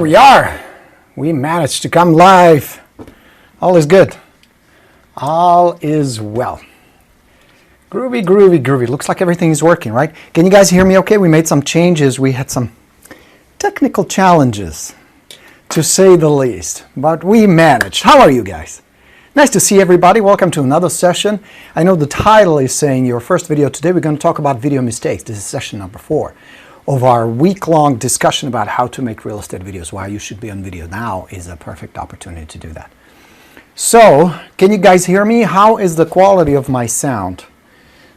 we are. We managed to come live. All is good. All is well. Groovy, groovy, groovy. Looks like everything is working, right? Can you guys hear me okay? We made some changes. We had some technical challenges, to say the least. But we managed. How are you guys? Nice to see everybody. Welcome to another session. I know the title is saying your first video. Today we're going to talk about video mistakes. This is session number 4 of our week-long discussion about how to make real estate videos. Why you should be on video now is a perfect opportunity to do that. So, can you guys hear me? How is the quality of my sound?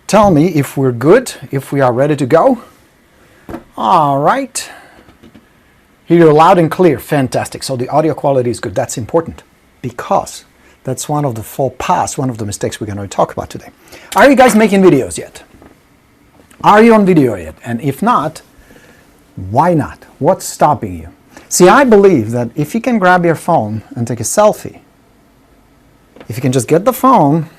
Tell me if we're good, if we are ready to go. All right. Hear you loud and clear. Fantastic. So the audio quality is good. That's important because that's one of the faux pas, one of the mistakes we're going to talk about today. Are you guys making videos yet? Are you on video yet? And if not, why not? What's stopping you? See, I believe that if you can grab your phone and take a selfie, if you can just get the phone,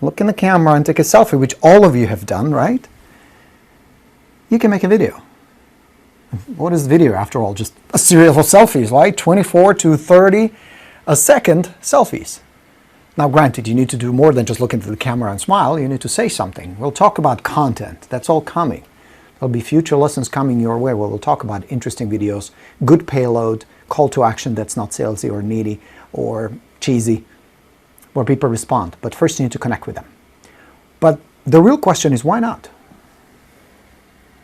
look in the camera and take a selfie, which all of you have done, right? You can make a video. What is video after all? Just a series of selfies, right? 24 to 30 a second selfies. Now granted, you need to do more than just look into the camera and smile. You need to say something. We'll talk about content. That's all coming. There'll be future lessons coming your way where we'll talk about interesting videos, good payload, call to action that's not salesy or needy or cheesy, where people respond. But first you need to connect with them. But the real question is, why not?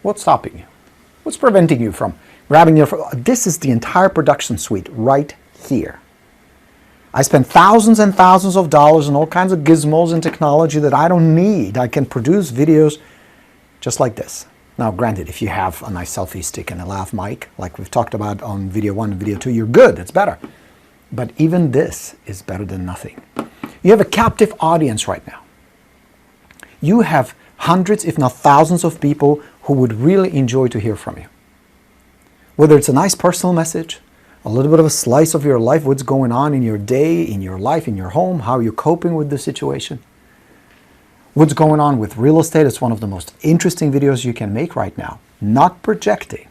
What's stopping you? What's preventing you from grabbing your phone? This is the entire production suite right here. I spend thousands and thousands of dollars on all kinds of gizmos and technology that I don't need. I can produce videos just like this. Now, granted, if you have a nice selfie stick and a lav mic, like we've talked about on video 1 and video 2, you're good. It's better. But even this is better than nothing. You have a captive audience right now. You have hundreds, if not thousands of people who would really enjoy to hear from you. Whether it's a nice personal message, a little bit of a slice of your life, what's going on in your day, in your life, in your home, how you're coping with the situation. What's going on with real estate? It's one of the most interesting videos you can make right now. Not projecting,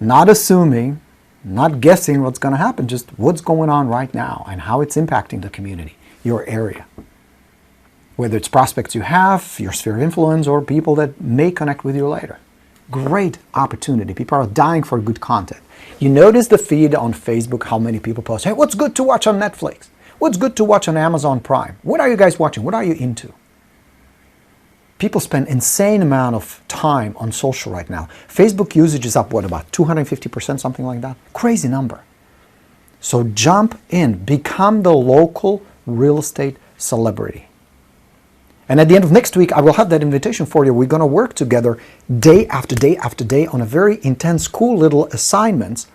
not assuming, not guessing what's going to happen, just what's going on right now and how it's impacting the community, your area. Whether it's prospects you have, your sphere of influence, or people that may connect with you later. Great opportunity. People are dying for good content. You notice the feed on Facebook, how many people post, hey, what's good to watch on Netflix? What's good to watch on Amazon Prime? What are you guys watching? What are you into? People spend insane amount of time on social right now. Facebook usage is up, what, about 250%, something like that? Crazy number. So jump in, become the local real estate celebrity. And at the end of next week, I will have that invitation for you. We're going to work together day after day after day on a very intense, cool little assignments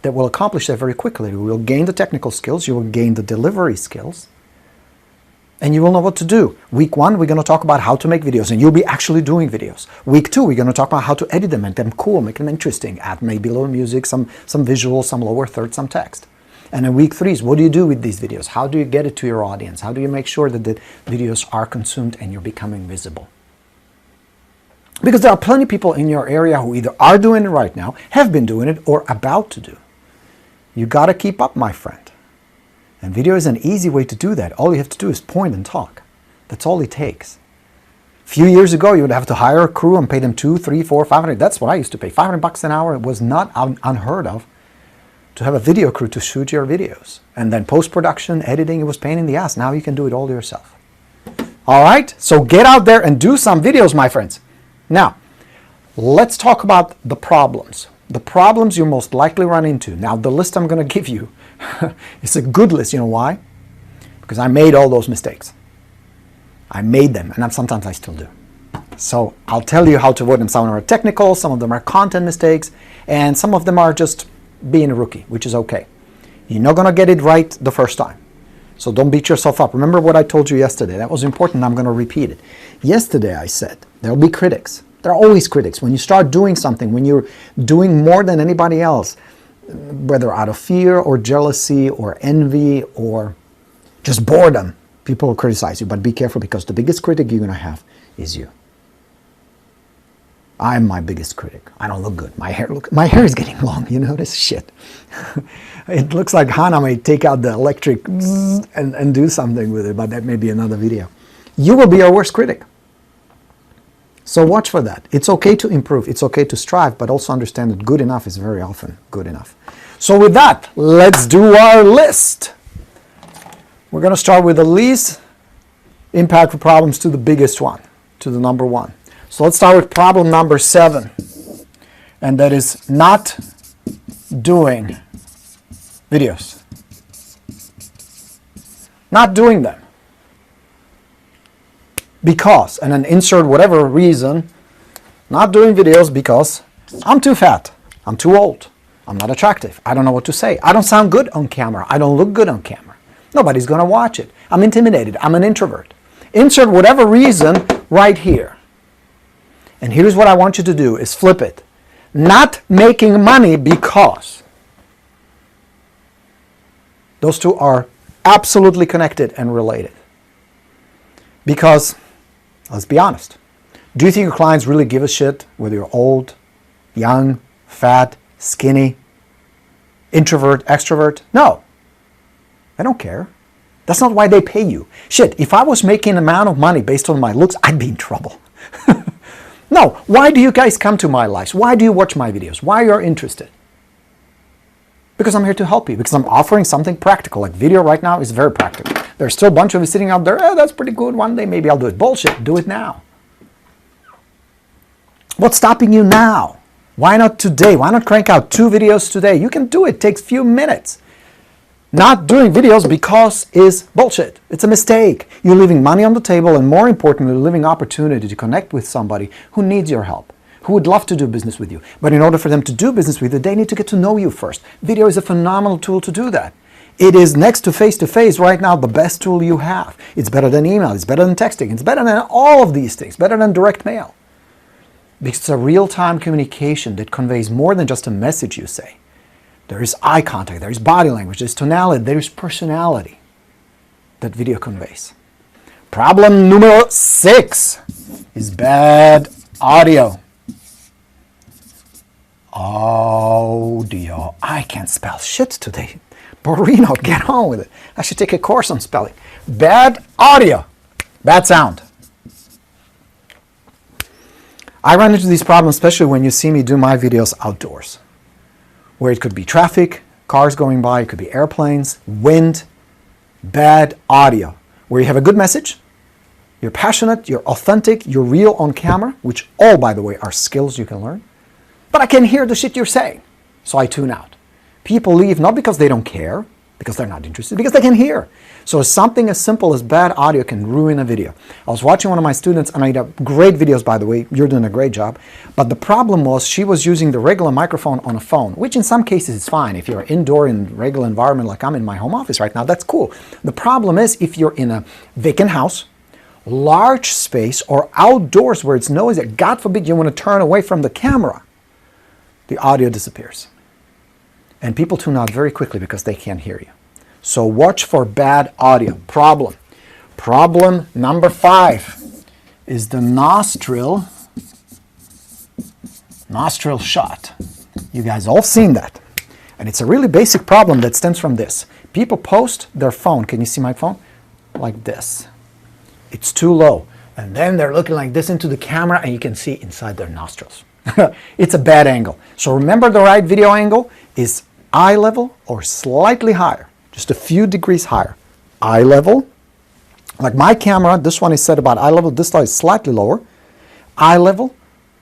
that will accomplish that very quickly. We will gain the technical skills, you will gain the delivery skills, and you will know what to do. Week 1, we're going to talk about how to make videos, and you'll be actually doing videos. Week 2, we're going to talk about how to edit them, make them cool, make them interesting, add maybe a little music, some visuals, some lower third, some text. And in week 3 is, what do you do with these videos? How do you get it to your audience? How do you make sure that the videos are consumed and you're becoming visible? Because there are plenty of people in your area who either are doing it right now, have been doing it, or about to do. You got to keep up, my friend. And video is an easy way to do that. All you have to do is point and talk. That's all it takes. A few years ago, you would have to hire a crew and pay them $200, $300, $400, $500. That's what I used to pay. $500 an hour. It was not unheard of to have a video crew to shoot your videos. And then post-production, editing, it was pain in the ass. Now you can do it all yourself. All right? So get out there and do some videos, my friends. Now, let's talk about the problems. The problems you most likely run into. Now, the list I'm going to give you is a good list. You know why? Because I made all those mistakes. I made them, and sometimes I still do. So I'll tell you how to avoid them. Some of them are technical, some of them are content mistakes, and some of them are just being a rookie, which is okay. You're not going to get it right the first time. So don't beat yourself up. Remember what I told you yesterday. That was important. I'm going to repeat it. Yesterday I said there will be critics. There are always critics. When you start doing something, when you're doing more than anybody else, whether out of fear or jealousy or envy or just boredom, people will criticize you. But be careful, because the biggest critic you're going to have is you. I'm my biggest critic. I don't look good. My hair is getting long. You notice? Shit. It looks like Hannah may take out the electric and do something with it, but that may be another video. You will be your worst critic. So watch for that. It's okay to improve. It's okay to strive, but also understand that good enough is very often good enough. So with that, let's do our list. We're going to start with the least impactful problems to the biggest one, to the number one. So let's start with problem number 7, and that is not doing videos. Not doing them. Because, and then insert whatever reason, not doing videos because I'm too fat, I'm too old, I'm not attractive, I don't know what to say, I don't sound good on camera, I don't look good on camera, nobody's going to watch it, I'm intimidated, I'm an introvert. Insert whatever reason right here. And here's what I want you to do, is flip it. Not making money because. Those two are absolutely connected and related. Because, let's be honest, do you think your clients really give a shit whether you're old, young, fat, skinny, introvert, extrovert? No. They don't care. That's not why they pay you. Shit, if I was making an amount of money based on my looks, I'd be in trouble. No, why do you guys come to my lives? Why do you watch my videos? Why are you interested? Because I'm here to help you, because I'm offering something practical. Like video right now is very practical. There's still a bunch of you sitting out there, that's pretty good, one day maybe I'll do it. Bullshit, do it now. What's stopping you now? Why not today? Why not crank out 2 videos today? You can do it, it takes a few minutes. Not doing videos because is bullshit. It's a mistake. You're leaving money on the table, and more importantly, you're leaving opportunity to connect with somebody who needs your help, who would love to do business with you. But in order for them to do business with you, they need to get to know you first. Video is a phenomenal tool to do that. It is next to face right now the best tool you have. It's better than email, it's better than texting, it's better than all of these things, better than direct mail. Because it's a real-time communication that conveys more than just a message you say. There is eye contact, there is body language, there is tonality, there is personality that video conveys. Problem number 6 is bad audio. Audio. I can't spell shit today. Borino, get on with it. I should take a course on spelling. Bad audio. Bad sound. I run into these problems especially when you see me do my videos outdoors, where it could be traffic, cars going by, it could be airplanes, wind, bad audio, where you have a good message, you're passionate, you're authentic, you're real on camera, which all, by the way, are skills you can learn, but I can hear the shit you're saying, so I tune out. People leave not because they don't care, because they're not interested, because they can hear. So something as simple as bad audio can ruin a video. I was watching one of my students, and I made great videos, by the way. You're doing a great job. But the problem was she was using the regular microphone on a phone, which in some cases is fine. If you're indoor in regular environment like I'm in my home office right now, that's cool. The problem is if you're in a vacant house, large space, or outdoors where it's noisy, God forbid you want to turn away from the camera, the audio disappears. And people tune out very quickly because they can't hear you. So watch for bad audio. Problem number 5 is the nostril shot. You guys all seen that. And it's a really basic problem that stems from this. People post their phone, can you see my phone? Like this. It's too low. And then they're looking like this into the camera and you can see inside their nostrils. It's a bad angle. So remember, the right video angle is eye level or slightly higher. Just a few degrees higher. Eye level. Like my camera, this one is set about eye level. This one is slightly lower. Eye level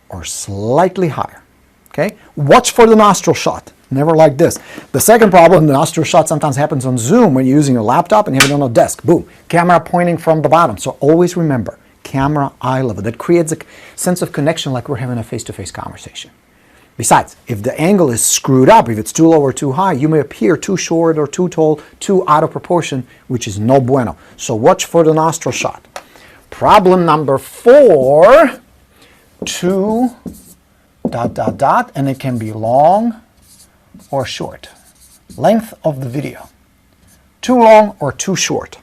or slightly higher. Okay? Watch for the nostril shot. Never like this. The second problem, the nostril shot sometimes happens on Zoom when you're using your laptop and you have it on a desk. Boom. Camera pointing from the bottom. So always remember, camera eye level. That creates a sense of connection like we're having a face-to-face conversation. Besides, if the angle is screwed up, if it's too low or too high, you may appear too short or too tall, too out of proportion, which is no bueno. So watch for the nostril shot. Problem number 4, and it can be long or short. Length of the video. Too long or too short.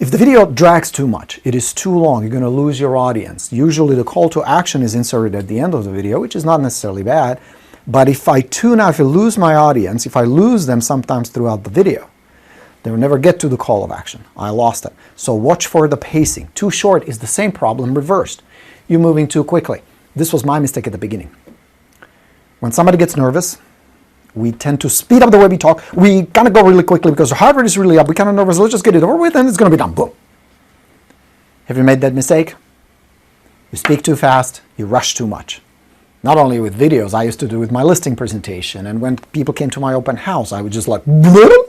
If the video drags too much, it is too long, you're going to lose your audience. Usually the call to action is inserted at the end of the video, which is not necessarily bad. But if I tune out, if I lose my audience, if I lose them sometimes throughout the video, they will never get to the call of action. I lost them. So watch for the pacing. Too short is the same problem reversed. You're moving too quickly. This was my mistake at the beginning. When somebody gets nervous, we tend to speed up the way we talk. We kind of go really quickly because the heart rate is really up. We're kind of nervous. Let's just get it over with and it's going to be done. Boom. Have you made that mistake? You speak too fast. You rush too much. Not only with videos, I used to do with my listing presentation. And when people came to my open house, I would just like, boom.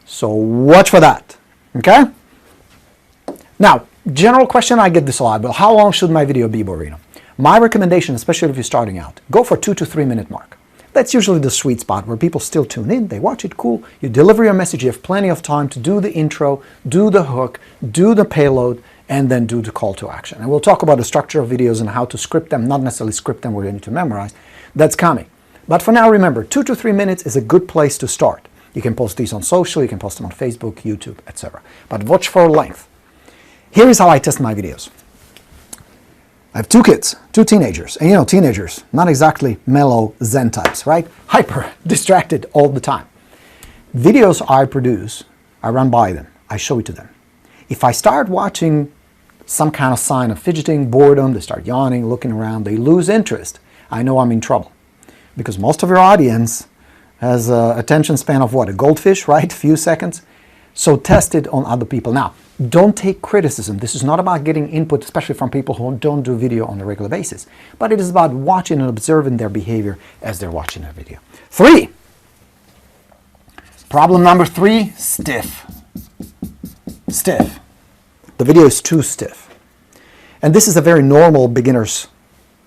So watch for that. Okay? Now, general question, I get this a lot. But how long should my video be, Borino? My recommendation, especially if you're starting out, go for 2 to 3 minute mark. That's usually the sweet spot where people still tune in, they watch it, cool. You deliver your message, you have plenty of time to do the intro, do the hook, do the payload, and then do the call to action. And we'll talk about the structure of videos and how to script them, not necessarily script them where you need to memorize. That's coming. But for now, remember, 2 to 3 minutes is a good place to start. You can post these on social, you can post them on Facebook, YouTube, etc. But watch for length. Here is how I test my videos. I have 2 kids, 2 teenagers, and you know, teenagers, not exactly mellow Zen types, right? Hyper, distracted all the time. Videos I produce, I run by them, I show it to them. If I start watching some kind of sign of fidgeting, boredom, they start yawning, looking around, they lose interest, I know I'm in trouble. Because most of your audience has an attention span of what, a goldfish, right? A few seconds. So test it on other people. Now, don't take criticism. This is not about getting input, especially from people who don't do video on a regular basis. But it is about watching and observing their behavior as they're watching a video. 3. Problem number 3, stiff. Stiff. The video is too stiff. And this is a very normal beginner's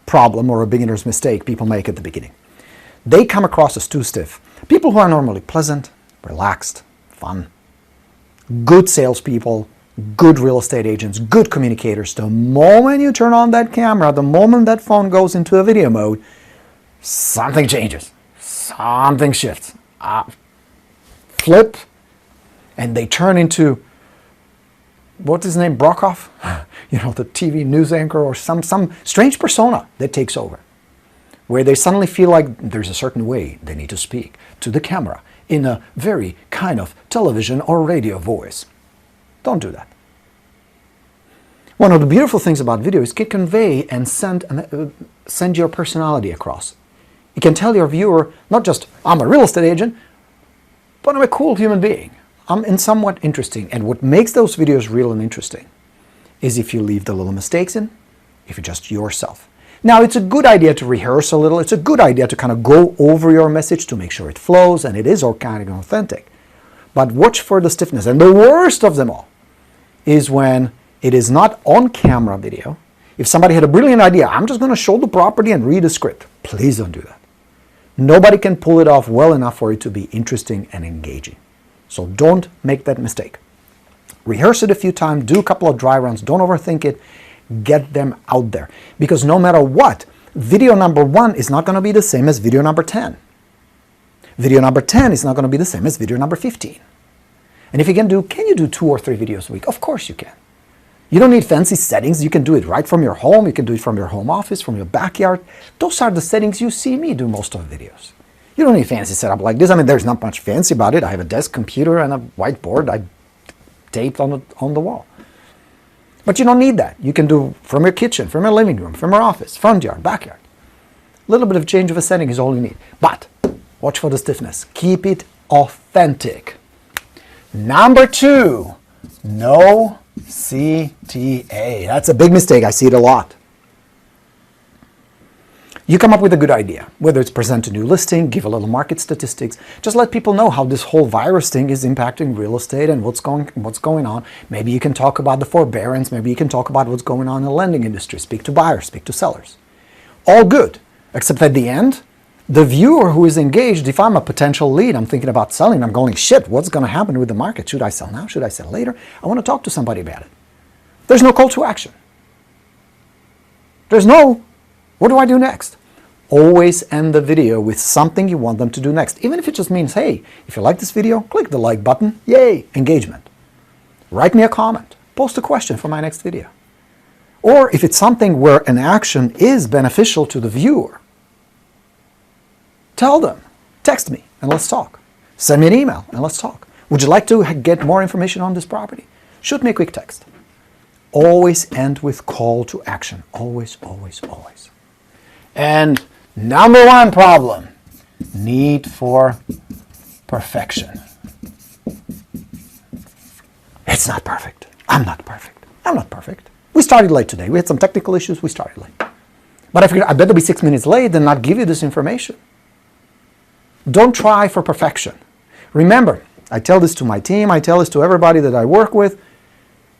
problem or a beginner's mistake people make at the beginning. They come across as too stiff. People who are normally pleasant, relaxed, fun, good salespeople, good real estate agents, good communicators, the moment you turn on that camera, the moment that phone goes into a video mode, something changes, something shifts. Flip, and they turn into, what's his name, Brokaw? You know, the TV news anchor or some strange persona that takes over, where they suddenly feel like there's a certain way they need to speak to the camera in a very kind of television or radio voice. Don't do that. One of the beautiful things about video is it can convey and send your personality across. You can tell your viewer, not just, I'm a real estate agent, but I'm a cool human being. I'm somewhat interesting. And what makes those videos real and interesting is if you leave the little mistakes in, if you're just yourself. Now, it's a good idea to rehearse a little. It's a good idea to kind of go over your message to make sure it flows and it is organic and authentic. But watch for the stiffness. And the worst of them all is when it is not on-camera video. If somebody had a brilliant idea, I'm just going to show the property and read a script. Please don't do that. Nobody can pull it off well enough for it to be interesting and engaging. So don't make that mistake. Rehearse it a few times, do a couple of dry runs, don't overthink it, get them out there. Because no matter what, video number 1 is not going to be the same as video number 10. Video number 10 is not going to be the same as video number 15. And if you can you do 2 or 3 videos a week? Of course you can. You don't need fancy settings. You can do it right from your home. You can do it from your home office, from your backyard. Those are the settings you see me do most of the videos. You don't need a fancy setup like this. I mean, there's not much fancy about it. I have a desk, computer, and a whiteboard I taped on the wall. But you don't need that. You can do from your kitchen, from your living room, from your office, front yard, backyard. A little bit of change of a setting is all you need. But watch for the stiffness. Keep it authentic. Number 2, no CTA. That's a big mistake. I see it a lot. You come up with a good idea, whether it's present a new listing, give a little market statistics, just let people know how this whole virus thing is impacting real estate and what's going on. Maybe you can talk about the forbearance, maybe you can talk about what's going on in the lending industry, speak to buyers, speak to sellers. All good, except at the end, the viewer who is engaged, if I'm a potential lead, I'm thinking about selling, I'm going, shit, what's going to happen with the market? Should I sell now? Should I sell later? I want to talk to somebody about it. There's no call to action. There's no, what do I do next? Always end the video with something you want them to do next. Even if it just means, hey, if you like this video, click the like button. Yay, engagement. Write me a comment. Post a question for my next video. Or if it's something where an action is beneficial to the viewer, tell them. Text me and let's talk. Send me an email and let's talk. Would you like to get more information on this property? Shoot me a quick text. Always end with call to action. Always, always, always. And number one problem, need for perfection. It's not perfect. I'm not perfect. I'm not perfect. We started late today. We had some technical issues. We started late. But I figured I'd better be 6 minutes late than not give you this information. Don't try for perfection. Remember, I tell this to my team. I tell this to everybody that I work with.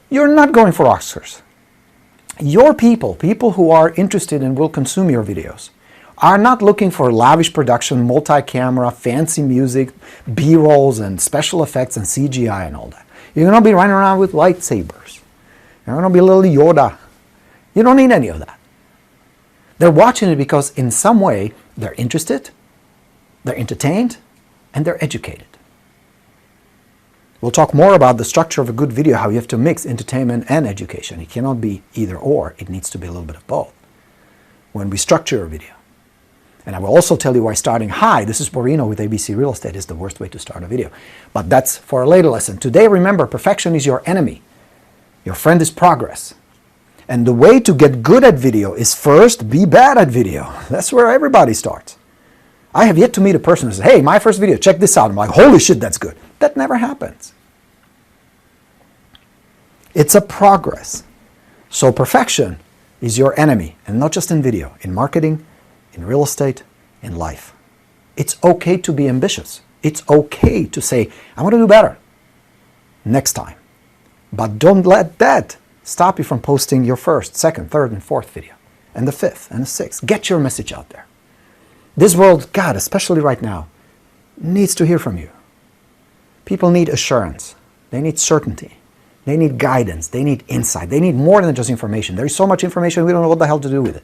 You're not going for Oscars. Your people who are interested and will consume your videos, are not looking for lavish production, multi-camera, fancy music, B-rolls and special effects and CGI and all that. You're going to be running around with lightsabers. You're going to be a little Yoda. You don't need any of that. They're watching it because in some way they're interested, they're entertained, and they're educated. We'll talk more about the structure of a good video, how you have to mix entertainment and education. It cannot be either or. It needs to be a little bit of both when we structure a video. And I will also tell you why starting high, this is Borino with ABC Real Estate, is the worst way to start a video. But that's for a later lesson. Today, remember, perfection is your enemy. Your friend is progress. And the way to get good at video is first be bad at video. That's where everybody starts. I have yet to meet a person who says, hey, my first video, check this out. I'm like, holy shit, that's good. That never happens. It's a progress. So perfection is your enemy, and not just in video, in marketing, in real estate, in life. It's okay to be ambitious. It's okay to say, I want to do better next time. But don't let that stop you from posting your first, second, third, and fourth video, and the fifth, and the sixth. Get your message out there. This world, God, especially right now, needs to hear from you. People need assurance. They need certainty. They need guidance. They need insight. They need more than just information. There's so much information, we don't know what the hell to do with it.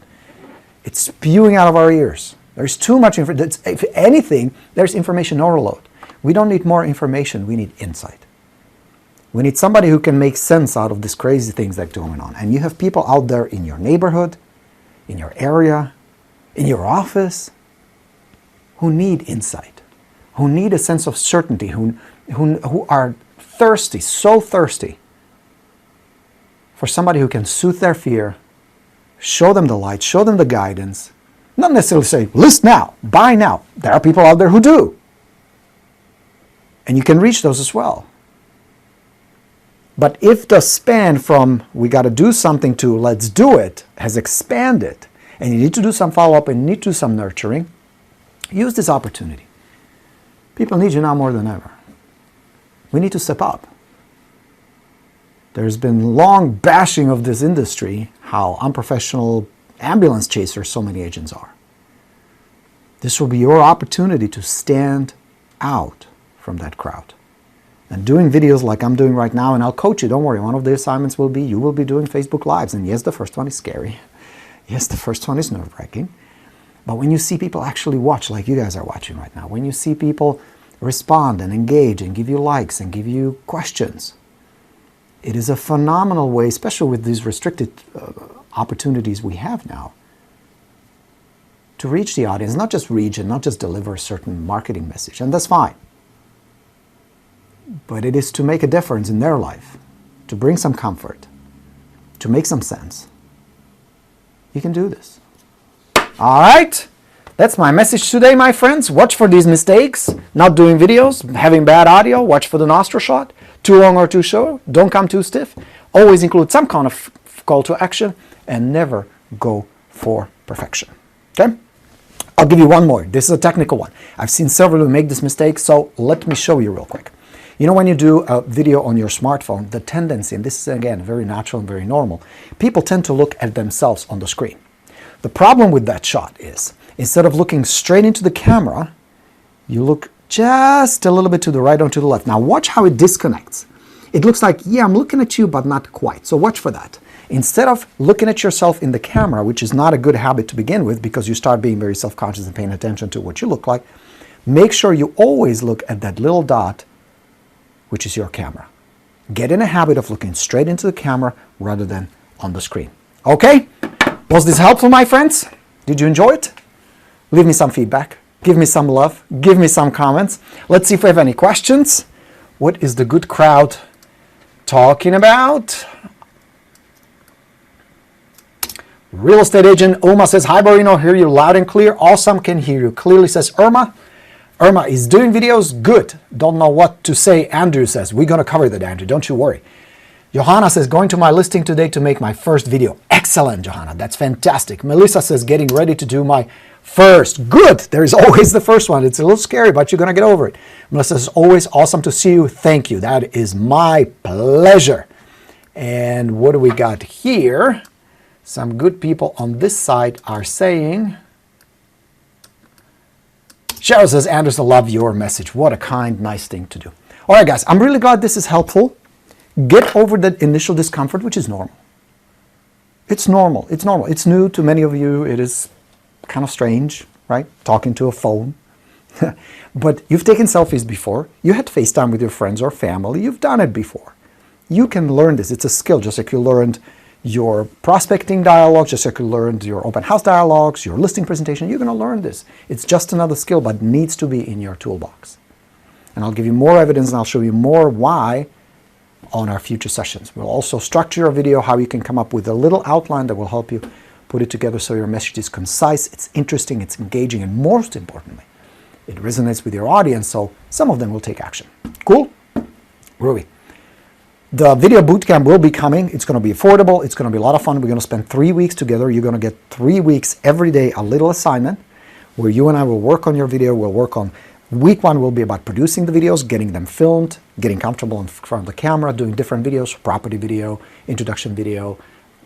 It's spewing out of our ears. There's too much information. If anything, there's information overload. We don't need more information. We need insight. We need somebody who can make sense out of these crazy things that are going on. And you have people out there in your neighborhood, in your area, in your office, who need insight, who need a sense of certainty, who are thirsty, so thirsty for somebody who can soothe their fear, show them the light, show them the guidance, not necessarily say, list now, buy now. There are people out there who do. And you can reach those as well. But if the span from we got to do something to let's do it has expanded, and you need to do some follow-up and you need to do some nurturing, use this opportunity. People need you now more than ever. We need to step up. There's been long bashing of this industry, how unprofessional ambulance chasers so many agents are. This will be your opportunity to stand out from that crowd. And doing videos like I'm doing right now, and I'll coach you, don't worry, one of the assignments will be, you will be doing Facebook Lives. And yes, the first one is scary. Yes, the first one is nerve-wracking. But when you see people actually watch like you guys are watching right now, when you see people respond and engage and give you likes and give you questions, it is a phenomenal way, especially with these restricted opportunities we have now, to reach the audience, not just reach and not just deliver a certain marketing message, and that's fine. But it is to make a difference in their life, to bring some comfort, to make some sense. You can do this. All right, that's my message today, my friends. Watch for these mistakes, not doing videos, having bad audio. Watch for the nostril shot, too long or too short. Don't come too stiff. Always include some kind of call to action and never go for perfection. Okay? I'll give you one more. This is a technical one. I've seen several who make this mistake, so let me show you real quick. You know, when you do a video on your smartphone, the tendency, and this is again very natural and very normal, people tend to look at themselves on the screen. The problem with that shot is, instead of looking straight into the camera, you look just a little bit to the right or to the left. Now watch how it disconnects. It looks like, yeah, I'm looking at you, but not quite. So watch for that. Instead of looking at yourself in the camera, which is not a good habit to begin with because you start being very self-conscious and paying attention to what you look like, make sure you always look at that little dot, which is your camera. Get in a habit of looking straight into the camera rather than on the screen. Okay? Was this helpful, my friends? Did you enjoy it? Leave me some feedback. Give me some love. Give me some comments. Let's see if we have any questions. What is the good crowd talking about? Real estate agent Uma says, hi Borino, hear you loud and clear. Awesome, can hear you clearly, says Irma. Irma is doing videos, good. Don't know what to say, Andrew says. We're going to cover that, Andrew, don't you worry. Johanna says, going to my listing today to make my first video. Excellent, Johanna, that's fantastic. Melissa says, getting ready to do my first. Good, there's always the first one. It's a little scary, but you're going to get over it. Melissa says, always awesome to see you. Thank you, that is my pleasure. And what do we got here? Some good people on this side are saying, Cheryl says, Anderson, love your message. What a kind, nice thing to do. All right, guys, I'm really glad this is helpful. Get over that initial discomfort, which is normal. It's normal. It's normal. It's new to many of you. It is kind of strange, right? Talking to a phone. But you've taken selfies before. You had FaceTime with your friends or family. You've done it before. You can learn this. It's a skill, just like you learned your prospecting dialogues, just like you learned your open house dialogues, your listing presentation. You're going to learn this. It's just another skill, but needs to be in your toolbox. And I'll give you more evidence, and I'll show you more why on our future sessions. We'll also structure your video, how you can come up with a little outline that will help you put it together so your message is concise, it's interesting, it's engaging, and most importantly, it resonates with your audience, so some of them will take action. Cool? Groovy. The video bootcamp will be coming. It's going to be affordable. It's going to be a lot of fun. We're going to spend 3 weeks together. You're going to get 3 weeks every day, a little assignment where you and I will work on your video. We'll work on week 1 will be about producing the videos, getting them filmed, getting comfortable in front of the camera, doing different videos, property video, introduction video,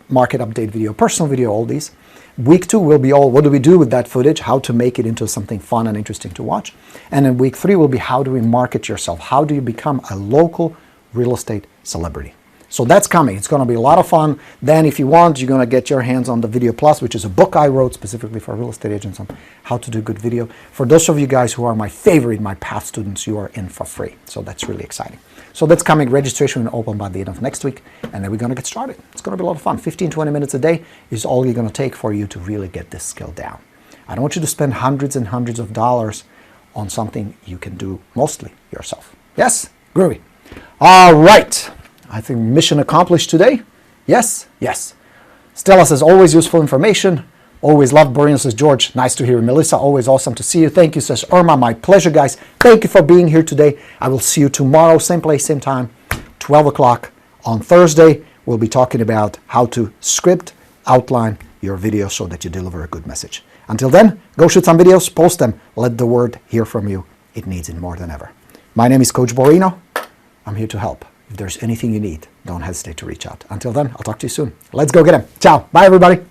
market update video, personal video, all these. Week 2 will be all what do we do with that footage, how to make it into something fun and interesting to watch. And then week 3 will be how do we market yourself? How do you become a local real estate celebrity? So that's coming. It's going to be a lot of fun. Then if you want, you're going to get your hands on the Video Plus, which is a book I wrote specifically for real estate agents on how to do good video. For those of you guys who are my favorite, my path students, you are in for free. So that's really exciting. So that's coming. Registration will open by the end of next week, and then we're going to get started. It's going to be a lot of fun. 15, 20 minutes a day is all you're going to take for you to really get this skill down. I don't want you to spend hundreds and hundreds of dollars on something you can do mostly yourself. Yes? Groovy. All right. I think mission accomplished today. Yes? Yes. Stella says, always useful information. Always love. Borino says, George, nice to hear you. Melissa, always awesome to see you. Thank you, says Irma. My pleasure, guys. Thank you for being here today. I will see you tomorrow, same place, same time, 12 o'clock on Thursday. We'll be talking about how to script, outline your video so that you deliver a good message. Until then, go shoot some videos, post them. Let the word hear from you. It needs it more than ever. My name is Coach Borino. I'm here to help. If there's anything you need, don't hesitate to reach out. Until then, I'll talk to you soon. Let's go get him. Ciao. Bye, everybody.